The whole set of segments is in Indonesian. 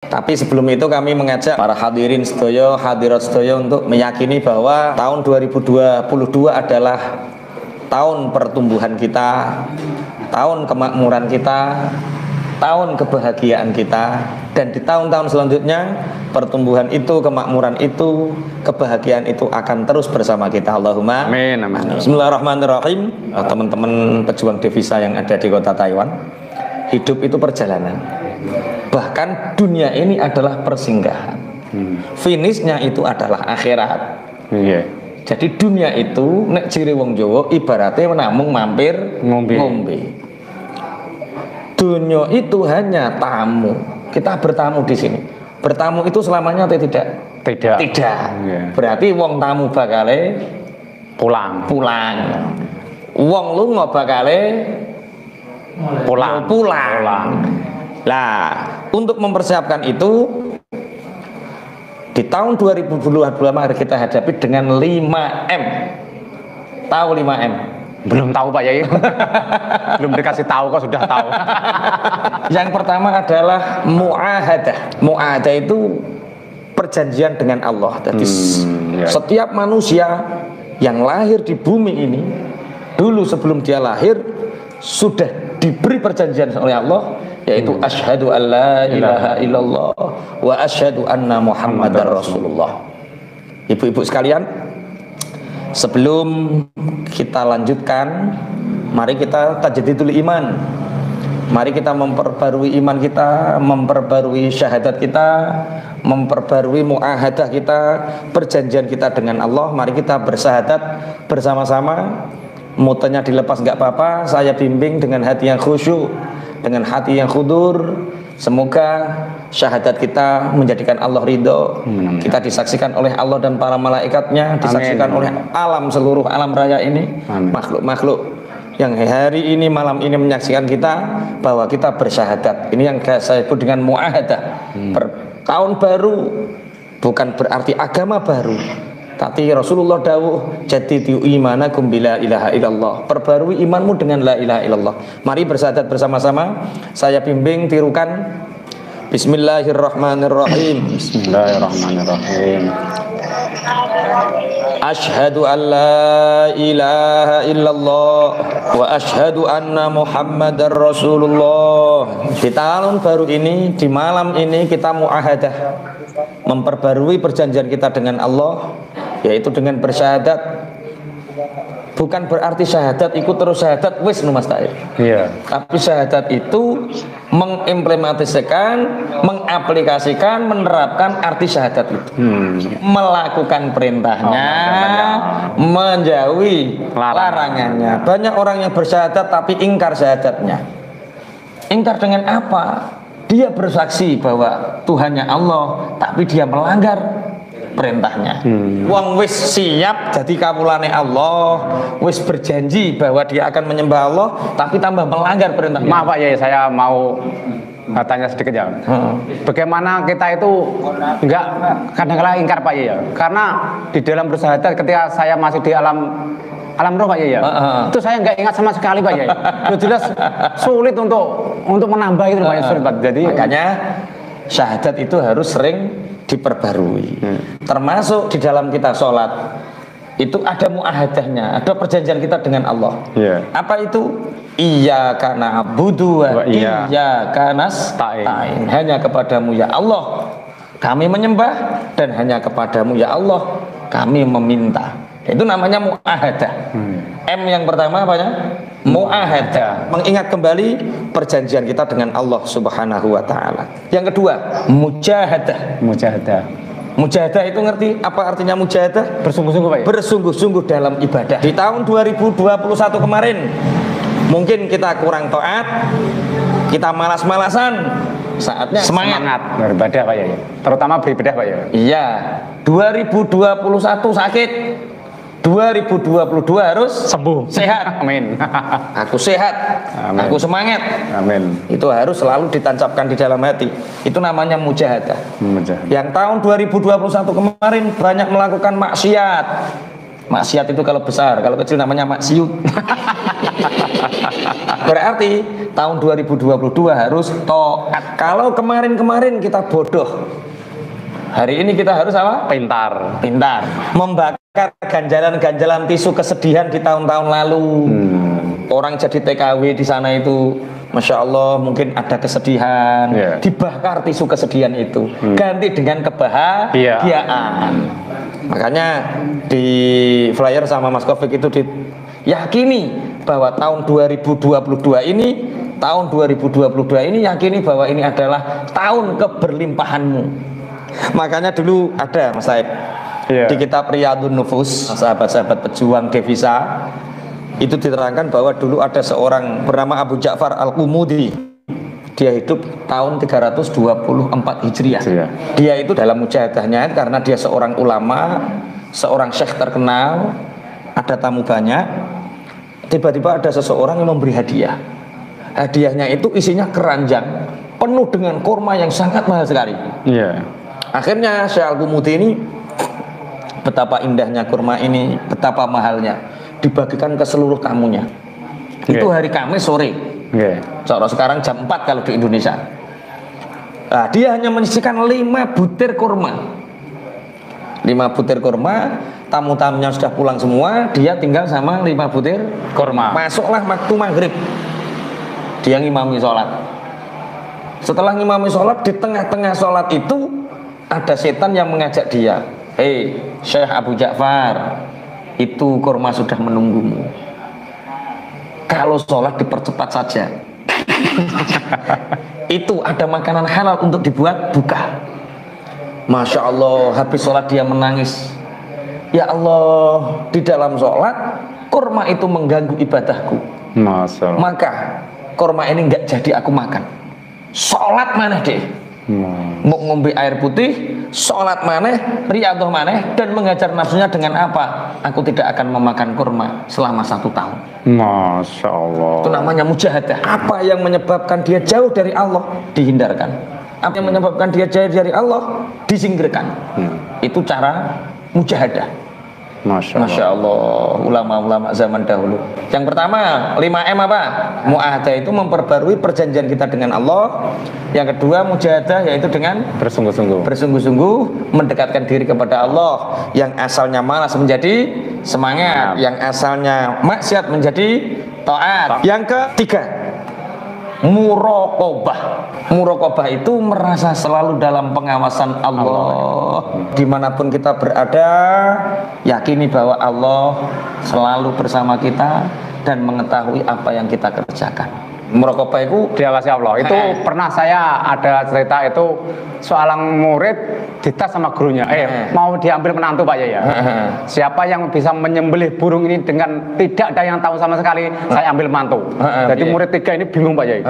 Tapi sebelum itu kami mengajak para hadirin sedaya, hadirat sedaya untuk meyakini bahwa tahun 2022 adalah tahun pertumbuhan kita, tahun kemakmuran kita, tahun kebahagiaan kita, dan di tahun-tahun selanjutnya pertumbuhan itu, kemakmuran itu, kebahagiaan itu akan terus bersama kita. Allahumma amin, amin. Bismillahirrahmanirrahim. Teman-teman pejuang devisa yang ada di kota Taiwan, hidup itu perjalanan. Bahkan dunia ini adalah persinggahan. Finishnya itu adalah akhirat. Jadi dunia itu nek ciri wong Jawa ibaratnya namung mampir ngombe. Dunia itu hanya tamu. Kita bertamu di sini. Bertamu itu selamanya atau tidak? Tidak. Berarti wong tamu bakale pulang. Wong lunga bakale pulang. Lah, untuk mempersiapkan itu di tahun 2022 mari kita hadapi dengan 5M. Tahu 5M? Belum tahu Pak Yai. Belum dikasih tahu kok sudah tahu. Yang pertama adalah mu'ahadah. Mu'ahadah itu perjanjian dengan Allah. Jadi setiap manusia yang lahir di bumi ini dulu sebelum dia lahir sudah diberi perjanjian oleh Allah, yaitu asyhadu an la ilaha illallah wa asyhadu anna muhammadar rasulullah. Ibu-ibu sekalian, sebelum kita lanjutkan, mari kita tajdidul iman. Mari kita memperbarui iman kita, memperbarui syahadat kita, memperbarui muahadah kita, perjanjian kita dengan Allah. Mari kita bersyahadat bersama-sama. Mutanya dilepas nggak apa-apa, saya bimbing dengan hati yang khusyuk, dengan hati yang khudur. Semoga syahadat kita menjadikan Allah ridho. Kita disaksikan oleh Allah dan para malaikatnya, disaksikan oleh alam, seluruh alam raya ini, makhluk-makhluk yang hari ini, malam ini menyaksikan kita bahwa kita bersyahadat. Ini yang saya sebut dengan muahadah. Tahun baru bukan berarti agama baru, tapi Rasulullah dawuh jadidu imanakum bila ilaha illallah. Perbarui imanmu dengan la ilaha illallah. Mari bersyahadat bersama-sama. Saya bimbing, tirukan. Bismillahirrahmanirrahim. Bismillahirrahmanirrahim. Asyhadu an la ilaha illallah wa asyhadu anna muhammadar rasulullah. Di tahun baru ini, di malam ini kita muahadah, memperbarui perjanjian kita dengan Allah, yaitu dengan bersyahadat. Bukan berarti syahadat ikut terus syahadat wis nu Mas Taib. Iya. Tapi syahadat itu mengimplementasikan, mengaplikasikan, menerapkan arti syahadat itu. Melakukan perintahnya, menjauhi larangannya. Banyak orang yang bersyahadat tapi ingkar syahadatnya. Ingkar dengan apa? Dia bersaksi bahwa Tuhannya Allah, tapi dia melanggar perintahnya. Wong wis siap jadi kawulane Allah, wis berjanji bahwa dia akan menyembah Allah, tapi tambah melanggar perintahnya. Maaf Pak Yai, saya mau tanya sedikit ya. Bagaimana kita itu enggak kadang-kadang ingkar Pak Yai ya? Karena di dalam bersyahadat ketika saya masih di alam roh Pak Yai ya, itu saya nggak ingat sama sekali Pak Yai. Jelas sulit untuk menambah itu Pak Yai, sulit Pak. Jadi makanya syahadat itu harus sering diperbarui. Termasuk di dalam kita sholat itu ada muahadahnya, ada perjanjian kita dengan Allah. Apa itu? Iyyaka na'budu wa iyyaka nasta'in. Hanya kepadamu ya Allah kami menyembah, dan hanya kepadamu ya Allah kami meminta. Itu namanya muahadah. M yang pertama apanya? Muahadah, mengingat kembali perjanjian kita dengan Allah Subhanahu wa taala. Yang kedua, mujahadah. Mujahadah itu ngerti apa artinya mujahadah? Bersungguh-sungguh Pak ya? Bersungguh-sungguh dalam ibadah. Di tahun 2021 kemarin mungkin kita kurang taat, kita malas-malasan. Saatnya semangat beribadah Pak ya, terutama beribadah Pak ya. Iya, 2021 sakit, 2022 harus sembuh, sehat. Amin. Aku sehat, amin. Aku semangat, amin. Itu harus selalu ditancapkan di dalam hati. Itu namanya mujahadah. Yang tahun 2021 kemarin banyak melakukan maksiat. Maksiat itu kalau besar, kalau kecil namanya maksiut. Berarti tahun 2022 harus taat. Kalau kemarin-kemarin kita bodoh, hari ini kita harus apa? Pintar. Pintar. Membakar ganjalan-ganjalan tisu kesedihan di tahun-tahun lalu. Orang jadi TKW di sana itu, Masya Allah, mungkin ada kesedihan, dibakar tisu kesedihan itu, ganti dengan kebahagiaan. Makanya di flyer sama Mas Kofik itu diyakini bahwa tahun 2022 ini yakini bahwa ini adalah tahun keberlimpahanmu. Makanya dulu ada Mas Saib di kitab Riyadun Nufus, sahabat-sahabat pejuang devisa, itu diterangkan bahwa dulu ada seorang bernama Abu Ja'far Al-Qumudi. Dia hidup tahun 324 Hijriah. Dia itu dalam mujahadahnya karena dia seorang ulama, seorang syekh terkenal, ada tamu banyak. Tiba-tiba ada seseorang yang memberi hadiah. Hadiahnya itu isinya keranjang penuh dengan kurma yang sangat mahal sekali. Akhirnya Syekh Al-Qumudi ini, betapa indahnya kurma ini, betapa mahalnya, dibagikan ke seluruh tamunya. Itu hari Kamis sore. Cara sekarang jam 4 kalau di Indonesia. Nah, dia hanya menyisihkan 5 butir kurma. 5 butir kurma, tamu-tamunya sudah pulang semua, dia tinggal sama 5 butir kurma. Masuklah waktu maghrib, dia ngimami sholat. Setelah ngimami sholat, di tengah-tengah sholat itu ada setan yang mengajak dia, "Hei Syekh Abu Ja'far, itu kurma sudah menunggumu. Kalau sholat dipercepat saja. Itu ada makanan halal untuk dibuat buka." Masya Allah, habis sholat dia menangis. Ya Allah, di dalam sholat kurma itu mengganggu ibadahku. Masya Allah. Maka kurma ini nggak jadi aku makan. Sholat mana deh? Mau ngombe air putih, sholat maneh, riyadhah maneh, dan mengajar nafsunya dengan apa? Aku tidak akan memakan kurma selama 1 tahun. Masya Allah. Itu namanya mujahadah. Apa yang menyebabkan dia jauh dari Allah dihindarkan. Apa yang menyebabkan dia jauh dari Allah disingkirkan. Itu cara mujahadah. Masya Allah, ulama-ulama zaman dahulu. Yang pertama, 5M apa? Mu'ahadah itu memperbarui perjanjian kita dengan Allah. Yang kedua, mujahadah yaitu dengan bersungguh-sungguh mendekatkan diri kepada Allah. Yang asalnya malas menjadi semangat, yang asalnya maksiat menjadi taat. Yang ketiga, muraqabah. Muraqabah itu merasa selalu dalam pengawasan Allah. Dimanapun kita berada, yakini bahwa Allah selalu bersama kita dan mengetahui apa yang kita kerjakan. Muraqabah itu diawasi Allah. Itu pernah saya ada cerita itu, seorang murid dites sama gurunya, mau diambil menantu Pak Yaya. Siapa yang bisa menyembelih burung ini dengan tidak ada yang tahu sama sekali, saya ambil menantu. Jadi murid 3 ini bingung Pak Yaya.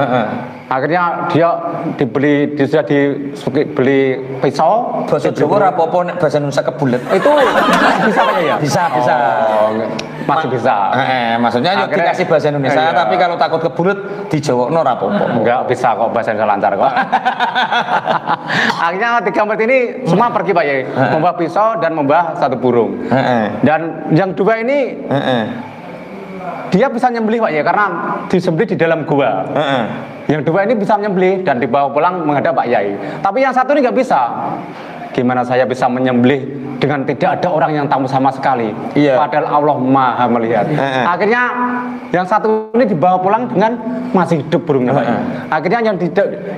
Akhirnya dia sudah dibeli pisau. Bahasa Jawa apa-apa nek bahasa Indonesia kebulet. Itu bisa Pak Yaya? Bisa. Masih bisa. Maksudnya yuk dikasih bahasa Indonesia, tapi kalau takut kebulet di Jawa ora apa-apa. Enggak bisa kok, bahasa Indonesia lancar kok. Akhirnya 3 murid ini semua pergi Pak Yai, membawa pisau dan membawa 1 burung. Dan yang 2 ini dia bisa nyembelih Pak Yai karena disembelih di dalam gua. Yang 2 ini bisa menyembelih dan dibawa pulang menghadap Pak Yai. Tapi yang 1 ini nggak bisa. Gimana saya bisa menyembelih dengan tidak ada orang yang tahu sama sekali? Padahal Allah Maha melihat. Akhirnya yang 1 ini dibawa pulang dengan masih hidup burungnya Pak. Akhirnya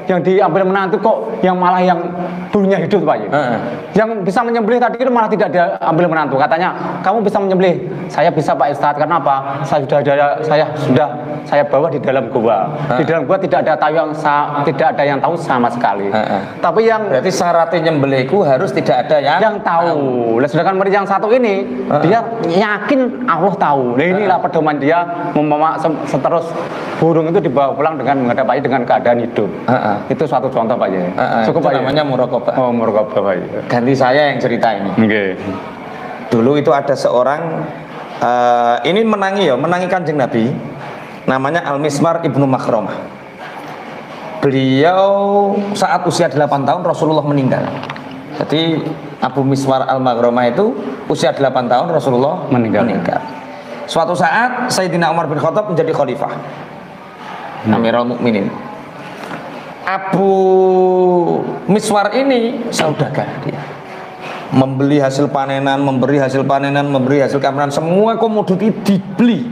yang diambil menantu kok yang malah yang burungnya hidup Pak. Yang bisa menyembelih tadi itu malah tidak diambil menantu. Katanya, kamu bisa menyembelih. Saya bisa Pak Ustadz. Karena apa? Saya bawa di dalam gua. Di dalam gua tidak ada yang tahu sama sekali. Tapi yang berarti syaratnya nyembelihku harus tidak ada yang tahu. Sedangkan murid yang 1 ini dia yakin Allah tahu. Nah inilah pedoman dia membawa seterus burung itu dibawa pulang dengan menghadap Pak Yai dengan keadaan hidup. Itu suatu contoh Pak Yai. Cukup Pak Yai. Namanya muraqabah. Oh, muraqabah Pak Yai. Ganti saya yang cerita ini. Dulu itu ada seorang ini menangi Kanjeng Nabi. Namanya Al-Mismar Ibnu Makhramah. Beliau saat usia 8 tahun Rasulullah meninggal. Jadi Abu Mismar Al-Makhramah itu usia 8 tahun Rasulullah meninggal. Suatu saat Sayyidina Umar bin Khattab menjadi khalifah. Amirul Mukminin. Abu Miswar ini saudagar dia. Membeli hasil panenan, memberi hasil panenan, memberi hasil keamanan, semua komoditi dibeli.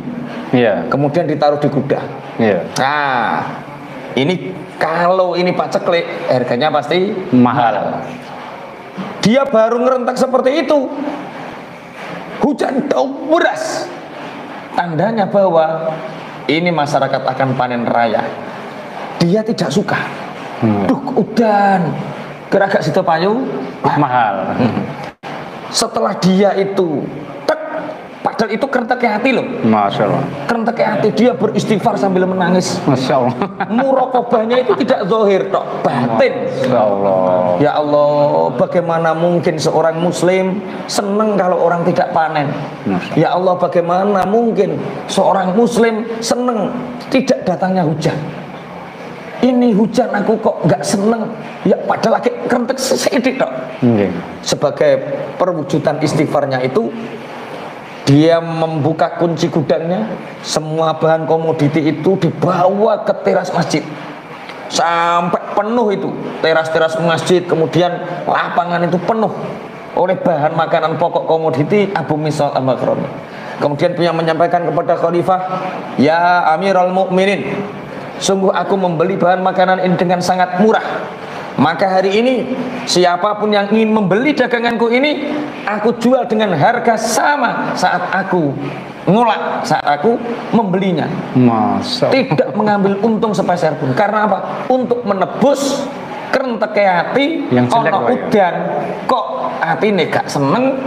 Iya. Kemudian ditaruh di gudang. Iya. Nah, ini kalau ini paceklik, harganya pasti Mahal. Dia baru ngerentak seperti itu, hujan deras, tandanya bahwa ini masyarakat akan panen raya. Dia tidak suka. Duh, udan geragak situ payu Mahal. Setelah dia itu tek, padahal itu kerentaknya hati loh. Masya Allah. Kerentaknya hati, dia beristighfar sambil menangis. Masya Allah. Muraqabahnya itu tidak zahir tok, batin. Masya Allah. Ya Allah, bagaimana mungkin seorang muslim senang kalau orang tidak panen? Ya Allah, bagaimana mungkin seorang muslim senang tidak datangnya hujan? Ini hujan aku kok nggak seneng, ya padahal lagi kerentek sedikit dok. Sebagai perwujudan istighfarnya itu, dia membuka kunci gudangnya, semua bahan komoditi itu dibawa ke teras masjid sampai penuh itu teras-teras masjid, kemudian lapangan itu penuh oleh bahan makanan pokok komoditi Abu Miswar al-Maghrabi. Kemudian dia menyampaikan kepada khalifah, ya Amirul Mukminin, sungguh aku membeli bahan makanan ini dengan sangat murah. Maka hari ini siapapun yang ingin membeli daganganku ini, aku jual dengan harga sama saat aku ngolak, saat aku membelinya. Masa Tidak mengambil untung sepeser pun. Karena apa? Untuk menebus kerenteke hati yang jelek, ono Pak, ya. udan kok atine gak seneng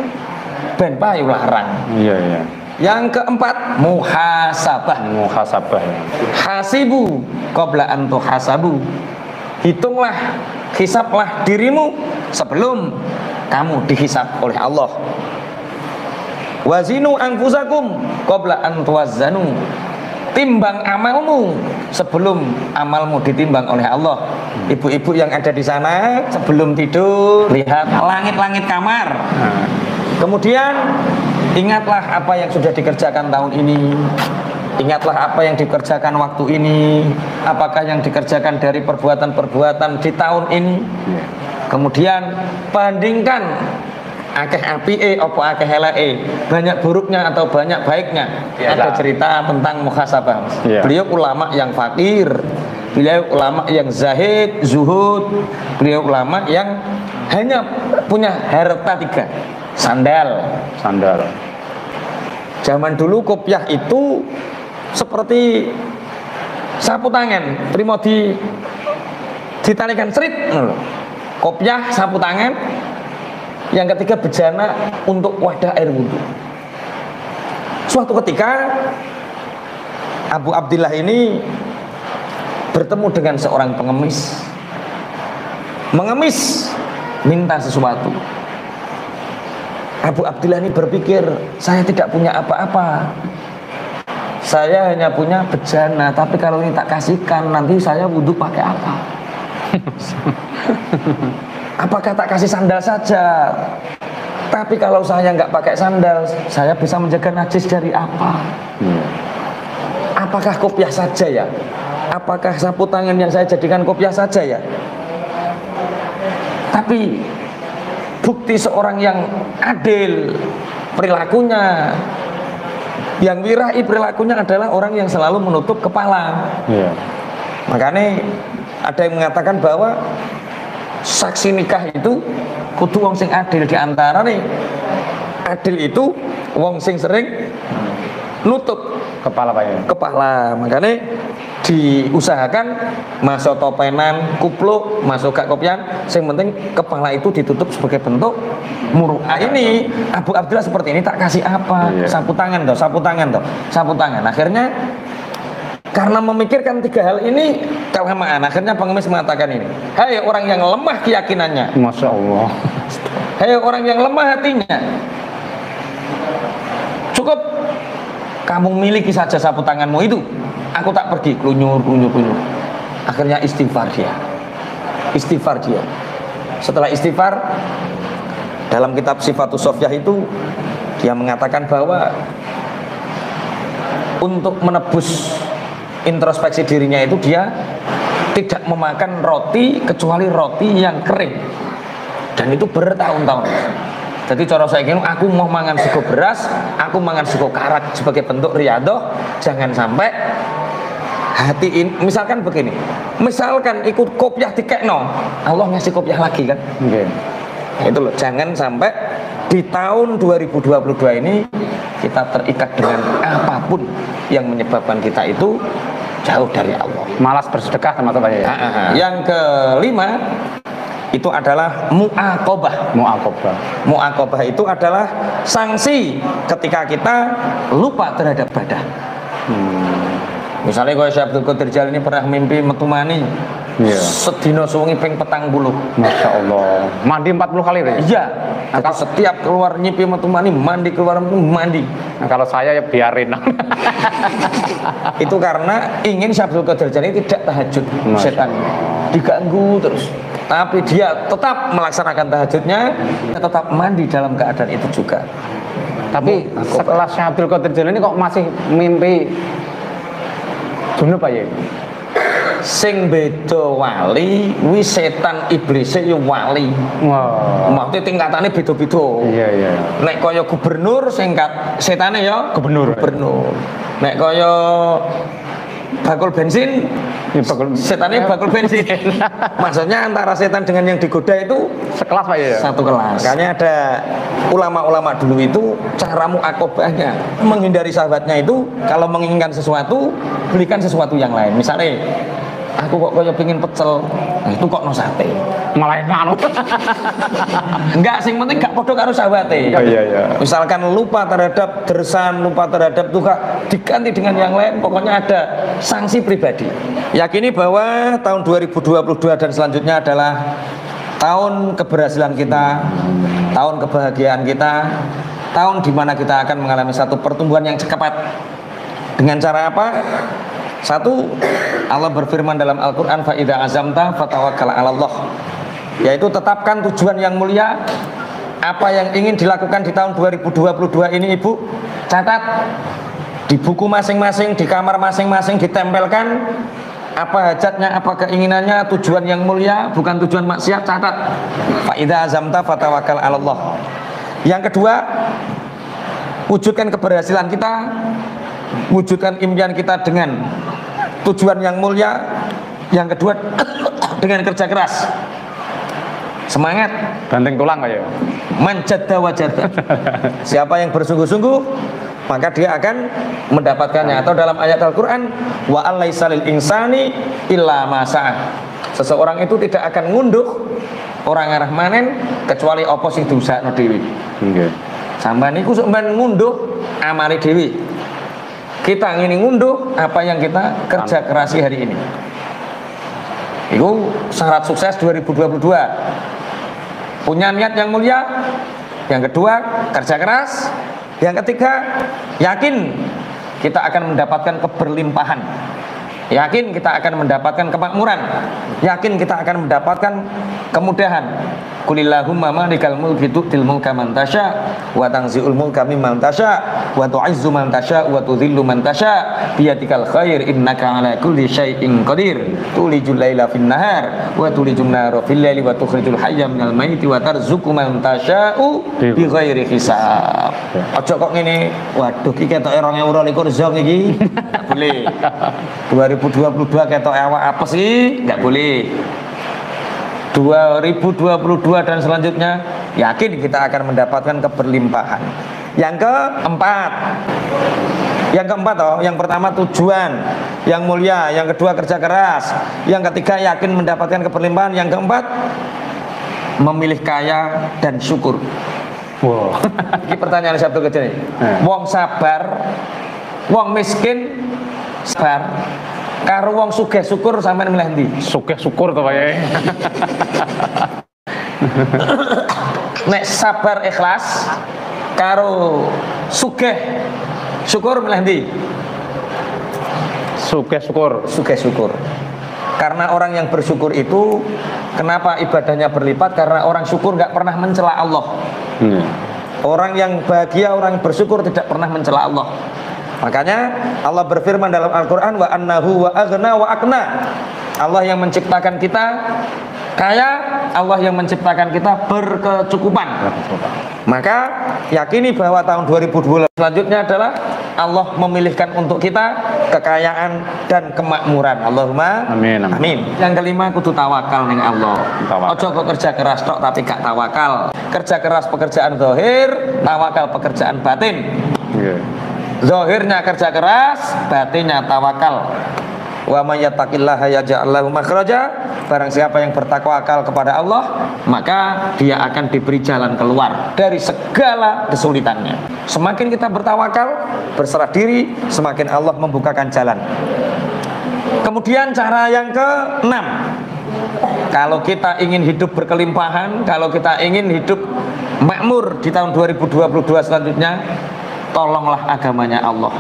ben payu larang. Iya, iya. Yang keempat, muhasabah. Muhasabah. Hasibu qabla an tuhasabu. Hitunglah, hisablah dirimu sebelum kamu dihisab oleh Allah. Wazinu anfusakum qabla an tuwazzanu. Timbang amalmu sebelum amalmu ditimbang oleh Allah. Ibu-ibu yang ada di sana sebelum tidur lihat langit-langit kamar. Kemudian ingatlah apa yang sudah dikerjakan tahun ini. Ingatlah apa yang dikerjakan waktu ini. Apakah yang dikerjakan dari perbuatan-perbuatan di tahun ini. Kemudian bandingkan akeh apike apa akeh eleke, banyak buruknya atau banyak baiknya. Ada cerita tentang muhasabah. Beliau ulama yang fakir, beliau ulama yang zahid, zuhud, beliau ulama yang hanya punya harta 3, sandal. Zaman dulu kopiah itu seperti sapu tangan, terima ditalikan serit. Kopiah sapu tangan. Yang ketiga bejana untuk wadah air wudhu. Suatu ketika Abu Abdillah ini bertemu dengan seorang pengemis. Mengemis minta sesuatu. Abu Abdillah ini berpikir, saya tidak punya apa-apa. Saya hanya punya bejana, tapi kalau ini tak kasihkan nanti saya wudhu pakai apa? Apakah tak kasih sandal saja? Tapi kalau saya nggak pakai sandal, saya bisa menjaga najis dari apa? Apakah kopiah saja ya? Apakah sapu tangan yang saya jadikan kopiah saja ya? Tapi bukti seorang yang adil perilakunya, yang wirai perilakunya adalah orang yang selalu menutup kepala. Makanya ada yang mengatakan bahwa saksi nikah itu kudu wong sing adil. Di antara nih adil itu wong sing sering nutup Kepala, Pak ya. kepala. Makanya diusahakan masuk topenan, kupluk, masuk gak kopian, yang penting kepala itu ditutup sebagai bentuk muru'ah. Ini Abu Abdillah seperti ini, tak kasih apa? Sapu tangan toh, sapu tangan toh, sapu tangan. Akhirnya karena memikirkan 3 hal ini kelamaan, akhirnya pengemis mengatakan ini, hai orang yang lemah keyakinannya, Masya Allah. hai orang yang lemah hatinya, cukup kamu miliki saja sapu tanganmu itu, aku tak pergi klunyur. Akhirnya istighfar dia. Setelah istighfar, dalam kitab Sifatus Sofyah itu dia mengatakan bahwa untuk menebus introspeksi dirinya itu dia tidak memakan roti kecuali roti yang kering, dan itu bertahun-tahun. Jadi cara saya gini, aku mau mangan sego beras, aku mangan sego karat sebagai bentuk riyadhah. Jangan sampai hatiin, misalkan begini, misalkan ikut kopiah dikekno, Allah ngasih kopiah lagi kan. Itu loh, jangan sampai di tahun 2022 ini kita terikat dengan apapun yang menyebabkan kita itu jauh dari Allah. Malas bersedekah termasuk ya. Yang kelima itu adalah mu'aqobah. Mu'aqobah itu adalah sanksi ketika kita lupa terhadap ibadah. Misalnya kalau Syekh Abdul Qadir Jalani pernah mimpi metu mani, sedina suwengi ping 40. Masya Allah. Mandi 40 kali deh. Iya. Jadi setiap keluar nyipi metu mani, mandi keluar mandi. Nah, kalau saya ya biarin. Itu karena ingin Syekh Abdul Qadir Jalani tidak tahajud, setan diganggu terus. Tapi dia tetap melaksanakan tahajudnya, tetap mandi dalam keadaan itu juga. Tapi setelah Syekh Abdul Qadir Jalani kok masih mimpi junub Pak ya? Sing beda wali, wi setan iblis ya wali. Maksudnya tingkatannya beda-beda. Iya. Nek kaya gubernur, setane ya gubernur. Nek kaya bakul bensin, setannya bakul bensin. Maksudnya antara setan dengan yang digoda itu sekelas Pak ya? Satu kelas. Makanya ada ulama-ulama dulu itu cara mu'aqobahnya, menghindari sahabatnya itu kalau menginginkan sesuatu, belikan sesuatu yang lain. Misalnya aku kok kayak pengen pecel, nah itu kok no sate, malah enak. enggak, sing penting gak podo karo sahabate. Iya. Misalkan lupa terhadap dersan, lupa terhadap duka, diganti dengan yang lain, pokoknya ada sanksi pribadi. Yakini bahwa tahun 2022 dan selanjutnya adalah tahun keberhasilan kita, tahun kebahagiaan kita, tahun di mana kita akan mengalami satu pertumbuhan yang cepat. Dengan cara apa? Satu, Allah berfirman dalam Al-Quran, fa idza azamta fatawakkal 'ala Allah, yaitu tetapkan tujuan yang mulia. Apa yang ingin dilakukan di tahun 2022 ini Ibu catat di buku masing-masing, di kamar masing-masing, ditempelkan apa hajatnya, apa keinginannya, tujuan yang mulia, bukan tujuan maksiat, catat. Fa idza azamta fatawakkal 'ala Allah. Yang kedua, wujudkan keberhasilan kita, wujudkan impian kita dengan tujuan yang mulia. Yang kedua, dengan kerja keras, semangat, banting tulang kayak manjadda wajadda. Siapa yang bersungguh-sungguh maka dia akan mendapatkannya. Atau dalam ayat Al-Quran, wa alaisa lil insani illa ma sa'a, seseorang itu tidak akan ngunduh orang arah manen kecuali apa sing diusahakno dhewe. Sampeyan niku sampeyan ngunduh amale dhewe. Kita ingin ngunduh apa yang kita kerja kerasi hari ini. Itu syarat sukses 2022. Punya niat yang mulia. Yang kedua, kerja keras. Yang ketiga, yakin kita akan mendapatkan keberlimpahan. Yakin kita akan mendapatkan kemakmuran. Yakin kita akan mendapatkan kemudahan. Qulillahumma malikal mulki tu'til mulka man tasya wa tanzi'ul mulka mimman tasya wa tu'izzu man tasya wa tudhillu man tasya biyadikal khair innaka ala kulli syai'in qadir tulijul laila fin nahar wa tulijun nara fil laili wa tukhrijul hayya minal maiti wa tarzuqu man tasya'u bi ghairi hisab. Aja kok ngene, waduh iki ketoke 2022 zong iki. Enggak boleh. 2022 ketoke awak apes iki, enggak boleh. 2022 dan selanjutnya yakin kita akan mendapatkan keberlimpahan. Yang keempat yang pertama tujuan yang mulia, yang kedua kerja keras, yang ketiga yakin mendapatkan keberlimpahan, yang keempat memilih kaya dan syukur. Wow. Ini pertanyaan satu kecil nih. Wong sabar, wong miskin sabar, karo wong sugih syukur sampean milih ndi? Sugih syukur to wae. Nek sabar ikhlas karo sugih syukur milih ndi? Sugih syukur. Karena orang yang bersyukur itu kenapa ibadahnya berlipat? Karena orang syukur nggak pernah mencela Allah. Orang yang bahagia, orang yang bersyukur tidak pernah mencela Allah. Makanya Allah berfirman dalam Al-Quran, wa annahu wa aghna wa akna. Allah yang menciptakan kita kaya, Allah yang menciptakan kita berkecukupan. Maka yakini bahwa tahun 2012 selanjutnya adalah Allah memilihkan untuk kita kekayaan dan kemakmuran. Allahumma amin, amin. Amin. Yang kelima, kudu tawakal ning Allah. Ojo kok kerja keras tok tapi gak tawakal. Kerja keras pekerjaan zahir, tawakal pekerjaan batin. Zahirnya kerja keras, batinnya tawakal. Wa may yattaqillaha yaj'al lahu makhraja. Barang siapa yang bertakwakal kepada Allah, maka dia akan diberi jalan keluar dari segala kesulitannya. Semakin kita bertawakal, berserah diri, semakin Allah membukakan jalan. Kemudian cara yang ke-6, kalau kita ingin hidup berkelimpahan, kalau kita ingin hidup makmur di tahun 2022 selanjutnya, tolonglah agamanya Allah.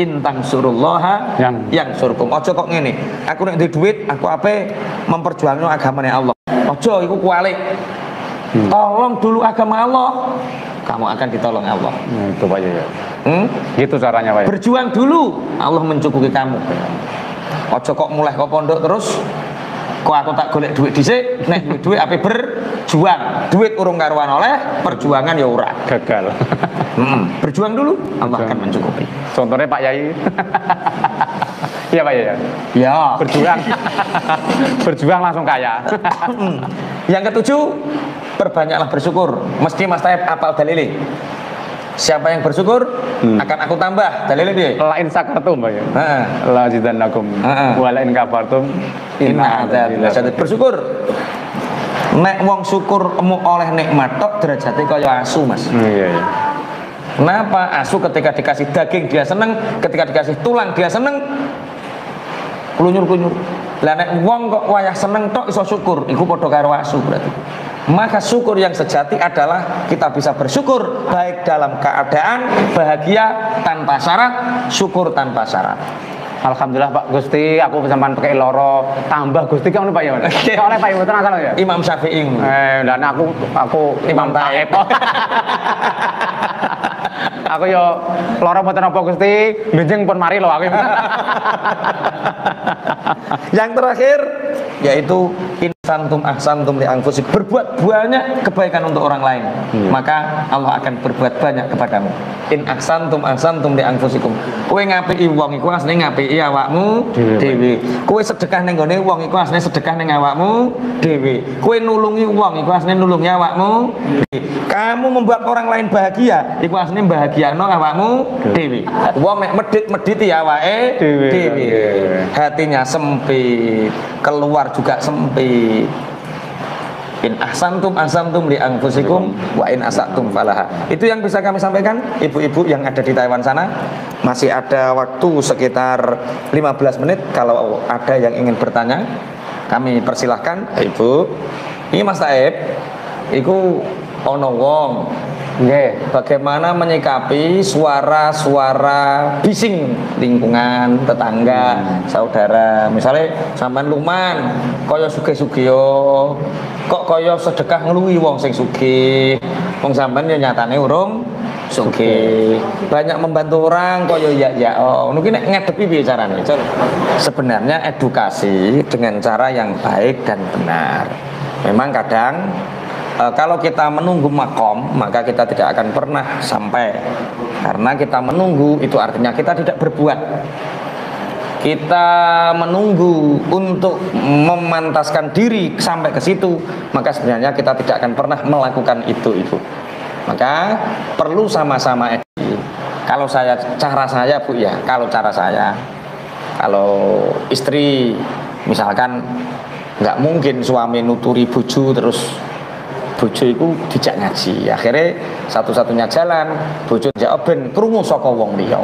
Intang surullaha yang surkum. Ojo kok ngene, aku nek duwe duit, aku ape memperjuangno agamane Allah. Ojo iku kualik. Tolong dulu agama Allah, kamu akan ditolong Allah. Itu Pak ya. Gitu caranya Pak. Berjuang dulu, Allah mencukupi kamu. Ojo kok mulai kok pondok terus kok aku tak golek duit dhisik, nek duit ape berjuang. Duit urung karuan oleh, perjuangan ya ora. Gagal. Berjuang dulu, Allah akan mencukupi. Contohnya Pak Yai. Iya Pak Yai. Ya. Berjuang. Berjuang langsung kaya. Yang ketujuh, perbanyaklah bersyukur. Mesti Mas Taib apal dalile. Siapa yang bersyukur akan aku tambah. Dalile piye? La in sakartum Pak ya. Heeh. La zidannakum wa la in kafartum inna adzab. Bersyukur. Nek wong syukur oleh nikmat tok derajate kaya asu, Mas. Iya iya. Kenapa? Asu ketika dikasih daging dia seneng, ketika dikasih tulang dia seneng, klunyur-klunyur. Lah nek wong kok wayah seneng tok iso syukur, iku padha karo asu berarti. Maka syukur yang sejati adalah kita bisa bersyukur baik dalam keadaan bahagia tanpa syarat, syukur tanpa syarat. Alhamdulillah Pak Gusti, aku sampean pakai loro tambah Gusti kan Pak ya. Soalnya Pak mboten asal ya. Imam Syafi'i. Dan aku Imam Taib. Aku yo loro mboten apa Gusti, benjing pun mari lho aku. Yang terakhir yaitu insantum ahsantum li anfusikum. Berbuat banyak kebaikan untuk orang lain, maka Allah akan berbuat banyak kepadamu. In ahsantum ahsantum li anfusikum. Kowe ngapiki wong iku asline ngapiki awakmu dhewe. Kowe sedekah ning gone wong iku asline sedekah ning awakmu dhewe. Kowe nulungi wong iku asline nulungi awakmu dhewe. Kamu membuat orang lain bahagia, iku asline bahagiano awakmu dhewe. Wong nek medit-mediti awake dhewe. Hatinya sempit, keluar juga sempit. In ahsantum ahsantum li anfusikum wa in asatum falaha. Itu yang bisa kami sampaikan. Ibu-ibu yang ada di Taiwan sana, masih ada waktu sekitar 15 menit. Kalau ada yang ingin bertanya, kami persilahkan. Ibu, ini Mas Taib, iku ono wong bagaimana menyikapi suara-suara bising lingkungan, tetangga, saudara. Misalnya sampean luman, kaya sugih-sugih kok kaya sedekah ngluwi wong sing sugih. Wong sampean ya nyatane urung sugih. Banyak membantu orang kaya ya mungkin ngadepi piye carane? Sebenarnya edukasi dengan cara yang baik dan benar. Memang kadang kalau kita menunggu makom, maka kita tidak akan pernah sampai. Karena kita menunggu, itu artinya kita tidak berbuat. Kita menunggu untuk memantaskan diri sampai ke situ, maka sebenarnya kita tidak akan pernah melakukan itu. Maka perlu sama-sama edukasi. Kalau cara saya Bu ya, kalau istri misalkan nggak mungkin suami nuturi bojo terus bojo iku dijak ngaji. Akhirnya satu-satunya jalan bojo jawab ben krungu saka wong liya.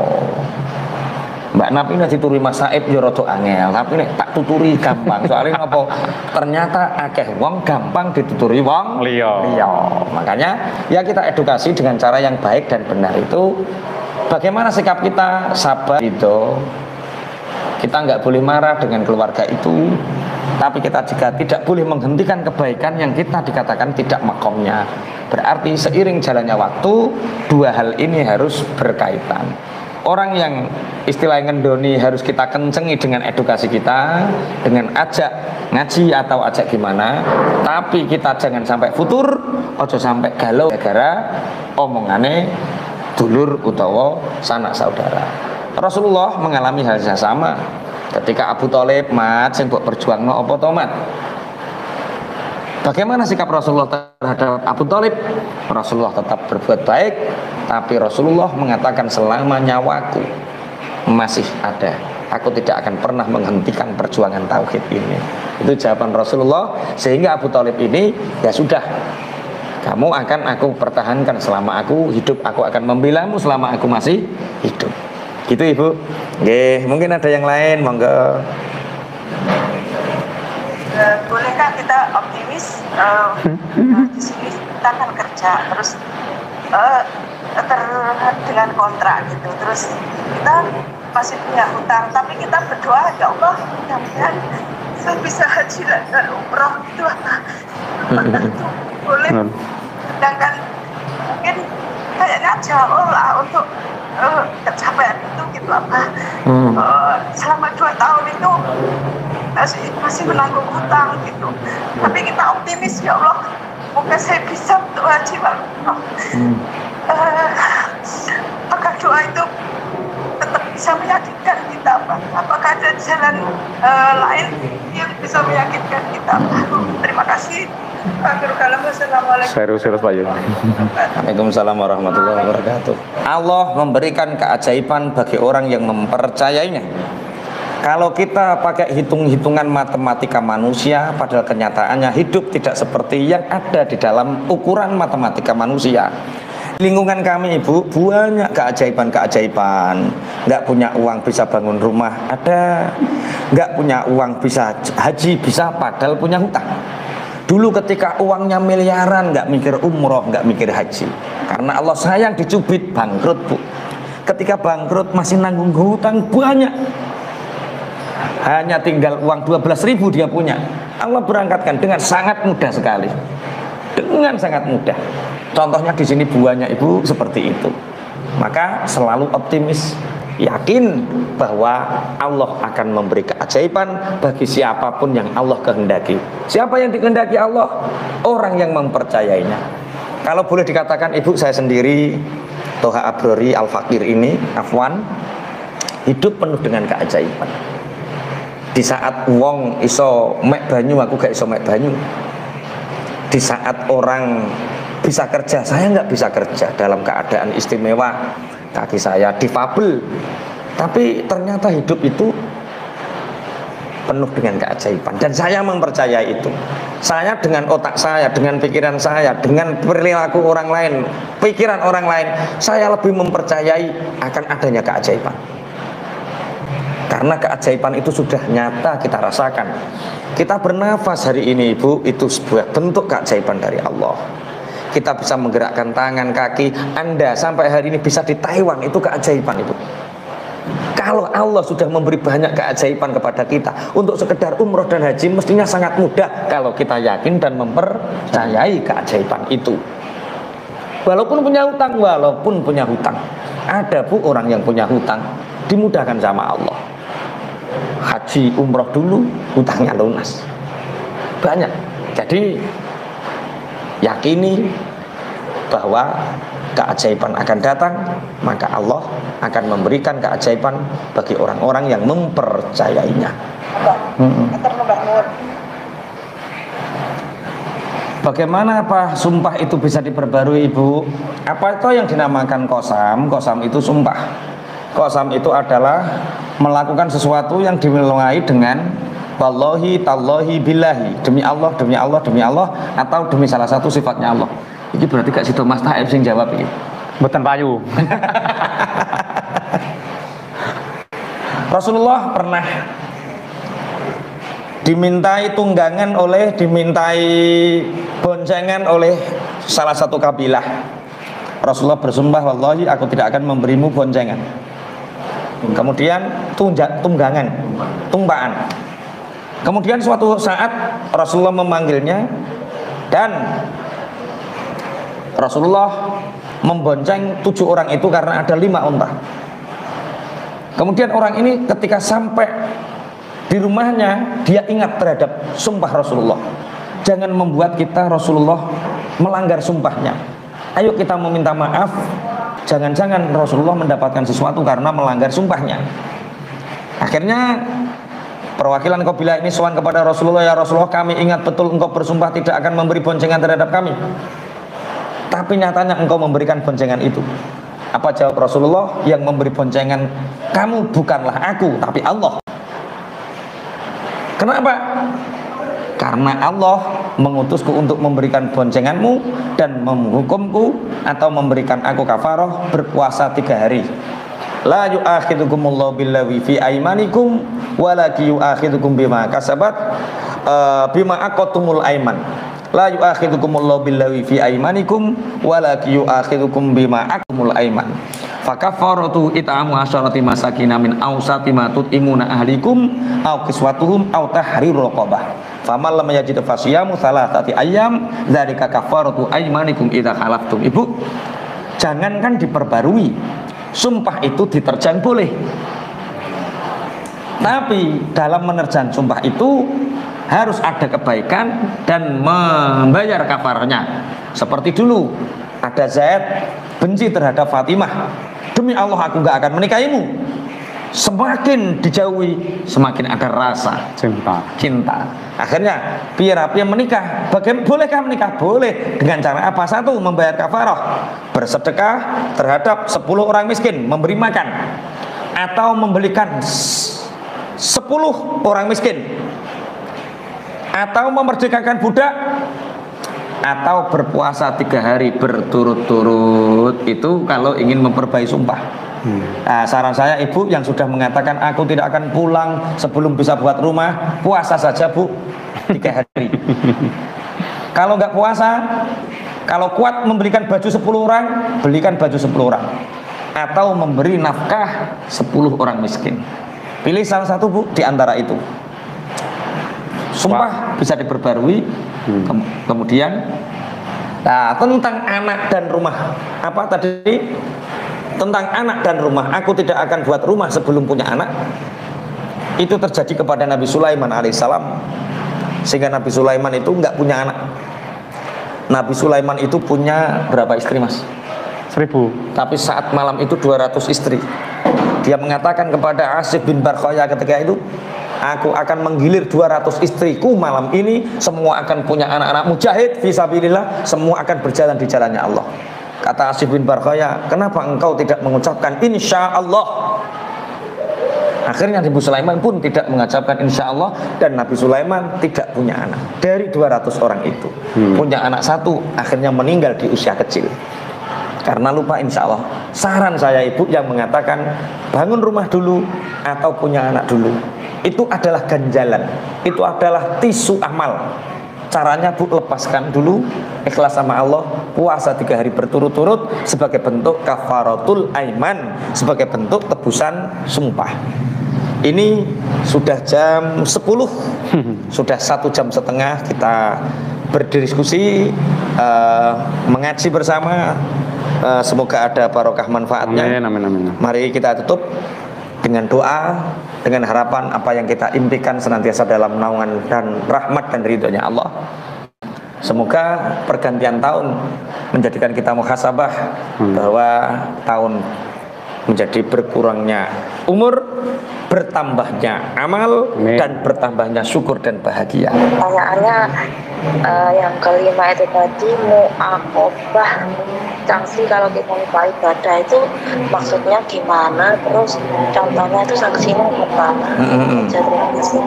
Mbak Napi nek dituturi Mas Saib ya rada angel, tapi nek tak tuturi gampang. Soalnya apa? Ternyata akeh wong gampang dituturi wong liya. Makanya ya kita edukasi dengan cara yang baik dan benar itu. Bagaimana sikap kita? Sabar itu. Kita nggak boleh marah dengan keluarga itu. Tapi kita juga tidak boleh menghentikan kebaikan yang kita dikatakan tidak makomnya. Berarti seiring jalannya waktu, dua hal ini harus berkaitan. orang yang istilahnya ngendoni harus kita kencengi dengan edukasi kita, dengan ajak ngaji atau ajak gimana, tapi kita jangan sampai futur, ojo sampai galau gara-gara omongane dulur utawa sanak saudara. Rasulullah mengalami hal yang sama ketika Abu Thalib mat sing mbok perjuangno apa to mat. Bagaimana sikap Rasulullah terhadap Abu Thalib? Rasulullah tetap berbuat baik, tapi Rasulullah mengatakan selama nyawaku masih ada, aku tidak akan pernah menghentikan perjuangan tauhid ini. Itu jawaban Rasulullah, sehingga Abu Thalib ini ya sudah, kamu akan aku pertahankan selama aku hidup, aku akan membelamu selama aku masih hidup. Gitu Ibu. Oke, mungkin ada yang lain, monggo. Bolehkah kita optimis di sini kita kan kerja terus dengan kontrak gitu, terus kita masih punya hutang, tapi kita berdoa ya Allah mudah-mudahan saya bisa haji dan umroh itu apa itu boleh, sedangkan mungkin kayaknya jauh lah untuk kecapaian itu gitu apa selama 2 tahun itu masih menanggung hutang gitu, tapi kita optimis ya Allah semoga saya bisa untuk haji apakah doa itu tetap bisa meyakinkan kita Pak? Apakah ada jalan lain yang bisa meyakinkan kita Pak? Terima kasih. Serius Pak Yu. Waalaikumsalam warahmatullahi wabarakatuh. Allah memberikan keajaiban bagi orang yang mempercayainya. Kalau kita pakai hitung-hitungan matematika manusia, padahal kenyataannya hidup tidak seperti yang ada di dalam ukuran matematika manusia. Lingkungan kami Ibu banyak keajaiban-keajaiban. Nggak punya uang bisa bangun rumah, ada. Nggak punya uang bisa haji, bisa, padahal punya hutang. Dulu ketika uangnya miliaran, nggak mikir umroh, nggak mikir haji. Karena Allah sayang dicubit, bangkrut Bu. Ketika bangkrut masih nanggung hutang banyak. Hanya tinggal uang 12.000 dia punya. Allah berangkatkan dengan sangat mudah sekali. Dengan sangat mudah. Contohnya di sini buahnya Ibu seperti itu. Maka selalu optimis, yakin bahwa Allah akan memberi keajaiban bagi siapapun yang Allah kehendaki. Siapa yang dikehendaki Allah? Orang yang mempercayainya. Kalau boleh dikatakan Ibu, saya sendiri Toha Abrori Al-Fakir ini, Afwan, hidup penuh dengan keajaiban. Di saat wong iso mek banyu, aku gak iso mek banyu. Di saat orang bisa kerja, saya nggak bisa kerja dalam keadaan istimewa. Kaki saya difabel, tapi ternyata hidup itu penuh dengan keajaiban. Dan saya mempercayai itu. Saya dengan otak saya, dengan pikiran saya, dengan perilaku orang lain, pikiran orang lain, saya lebih mempercayai akan adanya keajaiban. Karena keajaiban itu sudah nyata kita rasakan. Kita bernafas hari ini Ibu, itu sebuah bentuk keajaiban dari Allah. Kita bisa menggerakkan tangan, kaki. Anda sampai hari ini bisa di Taiwan, itu keajaiban Ibu. Kalau Allah sudah memberi banyak keajaiban kepada kita untuk sekedar umroh dan haji, mestinya sangat mudah kalau kita yakin dan mempercayai keajaiban itu. Walaupun punya hutang, ada Bu orang yang punya hutang dimudahkan sama Allah. Haji umroh dulu, hutangnya lunas. Banyak. Jadi yakini bahwa keajaiban akan datang, maka Allah akan memberikan keajaiban bagi orang-orang yang mempercayainya. Bagaimana apa sumpah itu bisa diperbarui Ibu? Apa itu yang dinamakan qasam? Qasam itu sumpah. Qasam itu adalah melakukan sesuatu yang dimulai dengan wallahi, tallahi, billahi, demi Allah, demi Allah, demi Allah, atau demi salah satu sifatnya Allah. Ini berarti Kak Sido Mas Taib sing jawab ini. Mboten payu. Rasulullah pernah dimintai boncengan oleh salah satu kabilah. Rasulullah bersumpah, wallahi aku tidak akan memberimu boncengan. Kemudian tumpaan. Kemudian suatu saat Rasulullah memanggilnya dan Rasulullah membonceng 7 orang itu karena ada 5 unta. Kemudian orang ini ketika sampai di rumahnya, dia ingat terhadap sumpah Rasulullah. Jangan membuat kita Rasulullah melanggar sumpahnya. Ayo kita meminta maaf. Jangan-jangan Rasulullah mendapatkan sesuatu karena melanggar sumpahnya. Akhirnya perwakilan kabilah ini sowan kepada Rasulullah, ya Rasulullah, kami ingat betul engkau bersumpah tidak akan memberi boncengan terhadap kami, tapi nyatanya engkau memberikan boncengan itu. Apa jawab Rasulullah? Yang memberi boncengan kamu bukanlah aku, tapi Allah. Kenapa? Karena Allah mengutusku untuk memberikan boncenganmu dan menghukumku atau memberikan aku kafarah berpuasa 3 hari. La yu'akhidukumullahu billahi fi aimanikum walaki yu'akhidukum bima kasabat bima aqatumul aiman. La yu'akhidukumullahu billahi fi aimanikum walaki yu'akhidukum bima aqatumul aiman. Fakafaratu it'amu asyarati masakina min awsati ma tut'imuna ahlikum aw kiswatuhum aw tahriru raqabah. Faman lam yajid fasiyamu thalathati ayyam dzalika kafaratu aymanikum idza khalaftum. Ibu, jangankan diperbarui, sumpah itu diterjang boleh. Tapi dalam menerjang sumpah itu harus ada kebaikan dan membayar kafarnya. Seperti dulu ada Zaid benci terhadap Fatimah. Demi Allah aku gak akan menikahimu. Semakin dijauhi, semakin ada rasa cinta. Akhirnya biar menikah. Bolehkah menikah? Boleh. Dengan cara apa? 1, membayar kafarah, bersedekah terhadap 10 orang miskin, memberi makan, atau membelikan 10 orang miskin, atau memerdekakan budak, atau berpuasa 3 hari berturut-turut. Itu kalau ingin memperbaiki sumpah. Nah, saran saya, ibu yang sudah mengatakan aku tidak akan pulang sebelum bisa buat rumah, puasa saja Bu 3 hari. Kalau nggak puasa, kalau kuat memberikan baju 10 orang, belikan baju 10 orang, atau memberi nafkah 10 orang miskin. Pilih salah satu Bu di antara itu. Sumpah bisa diperbarui. Kemudian tentang anak dan rumah, apa tadi? Tentang anak dan rumah, aku tidak akan buat rumah sebelum punya anak. Itu terjadi kepada Nabi Sulaiman alaihissalam. Sehingga Nabi Sulaiman itu nggak punya anak. Nabi Sulaiman itu punya berapa istri, Mas? 1000. Tapi saat malam itu 200 istri. Dia mengatakan kepada Asif bin Barkhaya ketika itu, aku akan menggilir 200 istriku malam ini. Semua akan punya anak-anak mujahid fisabilillah. Semua akan berjalan di jalannya Allah. Kata Asif bin Barkhaya, kenapa engkau tidak mengucapkan insya Allah? Akhirnya Nabi Sulaiman pun tidak mengucapkan insya Allah, dan Nabi Sulaiman tidak punya anak. Dari 200 orang itu punya anak 1, akhirnya meninggal di usia kecil karena lupa insya Allah. Saran saya ibu yang mengatakan bangun rumah dulu atau punya anak dulu, itu adalah ganjalan, itu adalah tisu amal. Caranya Bu, lepaskan dulu, ikhlas sama Allah, puasa 3 hari berturut-turut sebagai bentuk kafaratul aiman, sebagai bentuk tebusan sumpah. Ini sudah jam 10, sudah 1,5 jam kita berdiskusi, mengaji bersama. Semoga ada barokah manfaatnya. Amin. Mari kita tutup dengan doa, dengan harapan apa yang kita impikan senantiasa dalam naungan dan rahmat dan ridhonya Allah. Semoga pergantian tahun menjadikan kita muhasabah bahwa tahun menjadi berkurangnya umur, bertambahnya amal, dan bertambahnya syukur dan bahagia. Pertanyaannya yang kelima itu tadi, mu'aqobah sanksi kalau kita lupa ibadah itu maksudnya gimana, terus contohnya itu sanksinya apa? Terima kasih.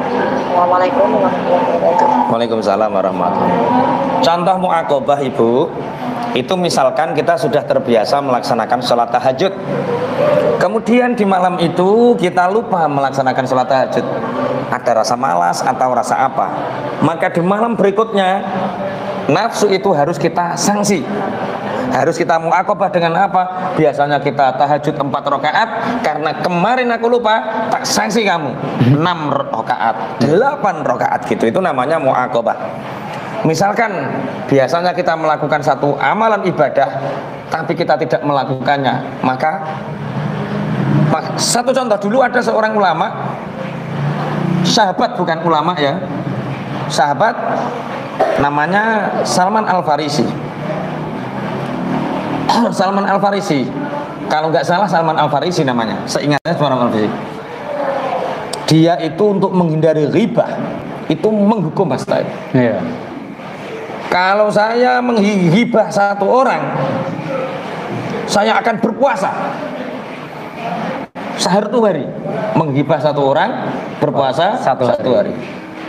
Assalamualaikum warahmatullahi wabarakatuh. Waalaikumsalam warahmatullahi wabarakatuh. Contoh mu'aqobah ibu, itu misalkan kita sudah terbiasa melaksanakan sholat tahajud, kemudian di malam itu kita lupa melaksanakan sholat tahajud, ada rasa malas atau rasa apa, maka di malam berikutnya nafsu itu harus kita sanksi. Harus kita mu'aqobah dengan apa? Biasanya kita tahajud 4 rakaat, karena kemarin aku lupa, tak sanksi kamu 6 rakaat, 8 rakaat gitu. Itu namanya mu'aqobah. Misalkan biasanya kita melakukan satu amalan ibadah tapi kita tidak melakukannya, maka Satu contoh, dulu ada seorang ulama, sahabat bukan ulama ya, sahabat namanya Salman Al-Farisi. Salman Al-Farisi, kalau nggak salah Salman Al-Farisi namanya, seingatnya Salman Al-Farisi. Dia itu untuk menghindari ghibah itu menghukum Mas Taib. Iya. Kalau saya menghibah satu orang, saya akan berpuasa sehari satu hari. Menghibah satu orang, berpuasa satu hari.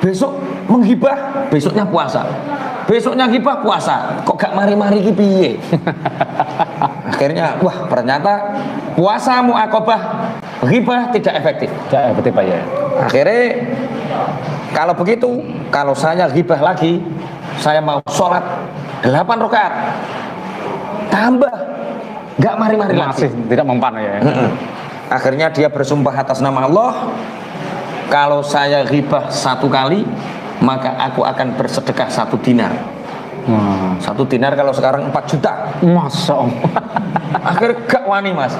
Besok menghibah, besoknya puasa. Besoknya hibah puasa. Kok gak mari-mari ki piye? Akhirnya, wah ternyata puasa mu'aqabah hibah tidak efektif. Tidak efektif Pak ya. Akhirnya kalau begitu, kalau saya hibah lagi, saya mau sholat 8 rakaat tambah, gak mari-mari lagi. Masih tidak mempan ya. Akhirnya dia bersumpah atas nama Allah, kalau saya ghibah 1 kali, maka aku akan bersedekah 1 dinar. 1 dinar kalau sekarang 4 juta. Masa Om. Akhirnya gak wani Mas.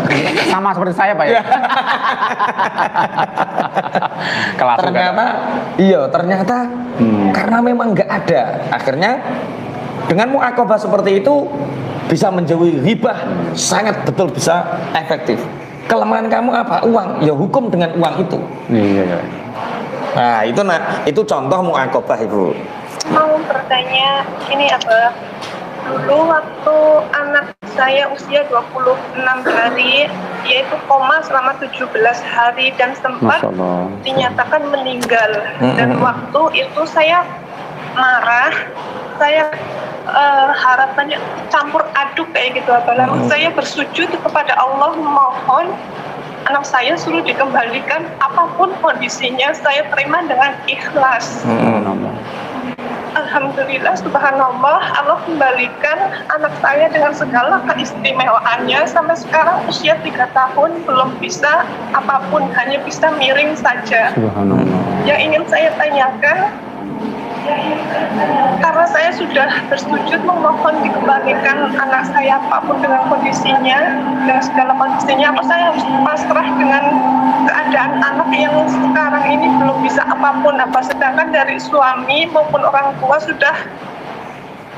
Sama seperti saya Pak ya. Kelas ternyata iya, ternyata karena memang gak ada. Akhirnya dengan mu'aqabah seperti itu bisa menjauhi ghibah, sangat betul bisa efektif. Kelemahan kamu apa? Uang. Ya hukum dengan uang itu. Iya. Nah, itu contoh mu'aqabah Ibu. Mau bertanya ini apa? Dulu waktu anak saya usia 26 hari, yaitu koma selama 17 hari dan sempat dinyatakan meninggal. Dan waktu itu saya marah, saya harapannya campur aduk kayak gitu apa. Lalu saya bersujud kepada Allah memohon anak saya suruh dikembalikan, apapun kondisinya saya terima dengan ikhlas. Alhamdulillah, subhanallah, Allah kembalikan anak saya dengan segala keistimewaannya. Sampai sekarang usia 3 tahun belum bisa apapun, hanya bisa miring saja. Subhanallah. Yang ingin saya tanyakan, karena saya sudah bersujud memohon dikembalikan anak saya apapun dengan kondisinya, dengan segala kondisinya, apa saya harus pasrah dengan keadaan anak yang sekarang ini belum bisa apapun apa, sedangkan dari suami maupun orang tua sudah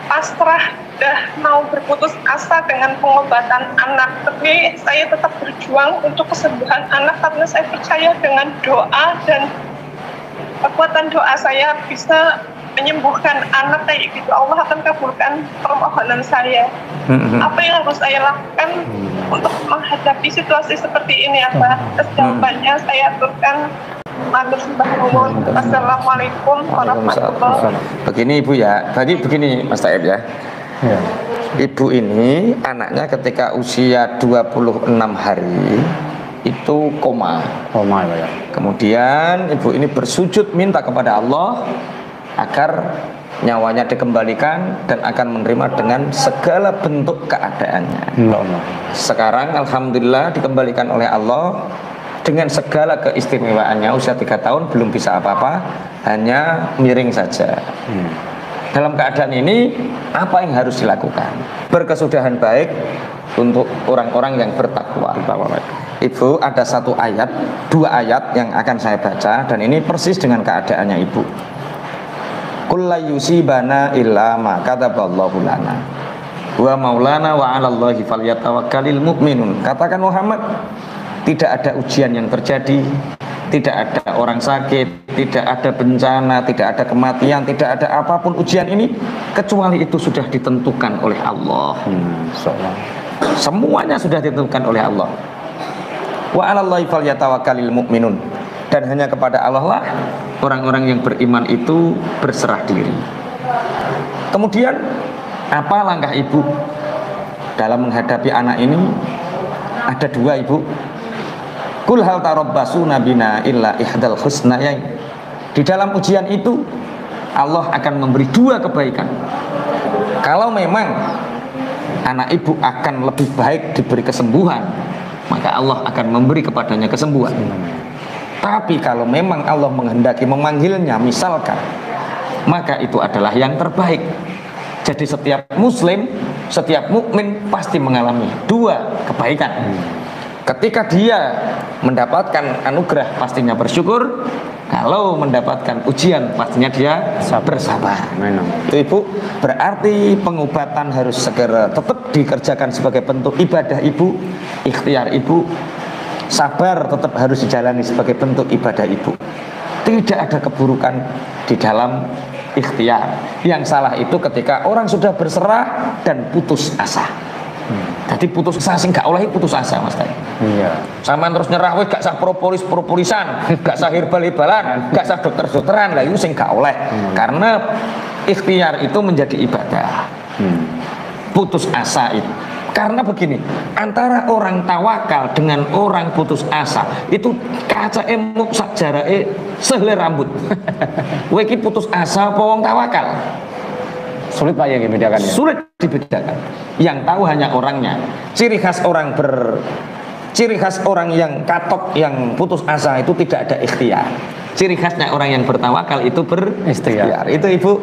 pasrah, sudah mau berputus asa dengan pengobatan anak. Tapi saya tetap berjuang untuk kesembuhan anak karena saya percaya dengan doa dan kekuatan doa saya bisa menyembuhkan anak kayak gitu. Allah akan kabulkan permohonan saya. Apa yang harus saya lakukan untuk menghadapi situasi seperti ini apa? Jawabannya saya aturkan. Assalamualaikum warahmatullahi wabarakatuh. Begini Ibu ya, tadi begini Mas Taib ya. Ibu ini anaknya ketika usia 26 hari itu koma ya. Kemudian ibu ini bersujud minta kepada Allah agar nyawanya dikembalikan dan akan menerima dengan segala bentuk keadaannya. Sekarang alhamdulillah dikembalikan oleh Allah dengan segala keistimewaannya. Usia 3 tahun belum bisa apa-apa, hanya miring saja. Dalam keadaan ini apa yang harus dilakukan? Berkesudahan baik untuk orang-orang yang bertakwa. Ibu, ada 1 ayat, 2 ayat yang akan saya baca dan ini persis dengan keadaannya Ibu. Qul la yusibana illa ma kataballahu lana wa maulana wa 'alallahi falyatawakkalul mu'minun. Katakan Muhammad, tidak ada ujian yang terjadi, tidak ada orang sakit, tidak ada bencana, tidak ada kematian, tidak ada apapun ujian ini kecuali itu sudah ditentukan oleh Allah. Semuanya sudah ditentukan oleh Allah. Wa 'alallahi falyatawakkalul mu'minun. Dan hanya kepada Allah lah orang-orang yang beriman itu berserah diri. Kemudian apa langkah ibu dalam menghadapi anak ini? Ada 2 Ibu. Kul hal tarabbasuna bina illa ihdal husnayain. Di dalam ujian itu Allah akan memberi 2 kebaikan. Kalau memang anak ibu akan lebih baik diberi kesembuhan, maka Allah akan memberi kepadanya kesembuhan. Tapi kalau memang Allah menghendaki memanggilnya misalkan, maka itu adalah yang terbaik. Jadi setiap muslim, setiap mukmin pasti mengalami 2 kebaikan. Ketika dia mendapatkan anugerah pastinya bersyukur, kalau mendapatkan ujian pastinya dia bersabar. Itu Ibu, berarti pengobatan harus segera tetap dikerjakan sebagai bentuk ibadah Ibu, ikhtiar Ibu. Sabar tetap harus dijalani sebagai bentuk ibadah Ibu. Tidak ada keburukan di dalam ikhtiar. Yang salah itu ketika orang sudah berserah dan putus asa. Jadi putus asa sing gak oleh putus asa Mas Tay. Iya. Sampean terus nyerah wis gak sah propolis-propolisan, gak sah herbal-herbalan, gak sah dokter-dokteran, lah itu sing gak oleh. Karena ikhtiar itu menjadi ibadah. Putus asa itu. Karena begini, antara orang tawakal dengan orang putus asa itu kaca emuk sak jarake sehelai rambut. Kowe iki putus asa apa wong tawakal? Sulit Pak ya membedakannya. Sulit dibedakan. Yang tahu hanya orangnya. Ciri khas orang yang katok, yang putus asa itu tidak ada ikhtiar. Ciri khasnya orang yang bertawakal itu berikhtiar. Itu Ibu,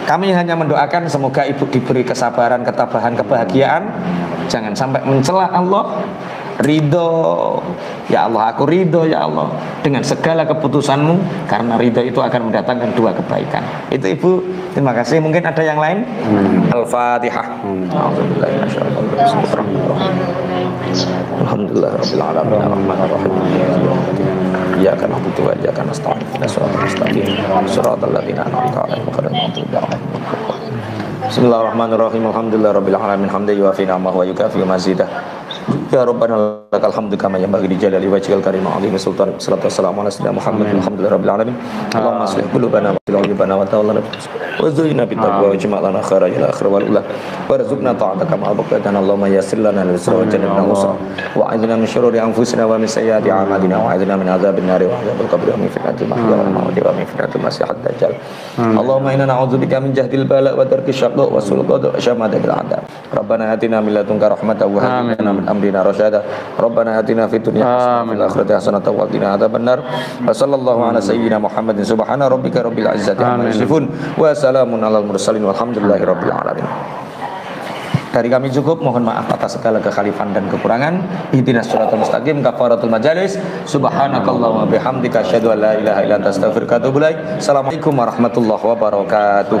kami hanya mendoakan semoga Ibu diberi kesabaran, ketabahan, kebahagiaan. Jangan sampai mencela Allah. Ridho, ya Allah, aku ridho ya Allah dengan segala keputusanmu, karena ridho itu akan mendatangkan dua kebaikan. Itu Ibu, terima kasih. Mungkin ada yang lain? Al-Fatihah. Iyyaka na'budu wa iyyaka nasta'in. Shiratal ladzina an'amta 'alaihim ghairil maghdubi 'alaihim waladdallin. Bismillahirrahmanirrahim. Alhamdulillahirabbil alamin. Hamdan yuwafi ni'amahu wa yukafi mazidah. Ya Rabbana lakal hamdu kama yanbaghi li jalali wajhikal karim wa 'azimi sultanik. Wassalatu wassalamu ala sayyidina Muhammad alhamdulillahirabbil alamin. Allahumma aslih qulubana wa qalbana wa tawallana wa zayyinna bit taqwa wa ij'alna khairan ila akhir wal ula warzuqna ta'ataka ma abqatana. Allahumma yassir lana al-yusra wa jannibna al-usra wa a'idna min shururi anfusina wa min sayyiati a'malina wa a'idna min adzabil nari wa adzabil qabri wa min fitnatil mahya wal mamati wa min fitnatil masiihid dajjal. Allahumma inna na'udzubika min jahdil bala wa darkis syaqqa wa sul qada wa syamatatil a'da. Rabbana atina min ladunka rahmatan wa hab lana min amrina rasyada. Rabbana atina fid dunya hasanah wa fil akhirati hasanah wa qina adzabannar. Wa sallallahu ala sayyidina Muhammadin subhana rabbika rabbil izzati amma yasifun wa salamun alal mursalin walhamdulillahi rabbil alamin. Dari kami cukup, mohon maaf atas segala kekhalifan dan kekurangan. Ihdinas siratal mustaqim, kafaratul majalis. Subhanakallahumma bihamdika asyhadu an la ilaha illa anta astaghfiruka wa atubu ilaik. Assalamualaikum warahmatullahi wabarakatuh.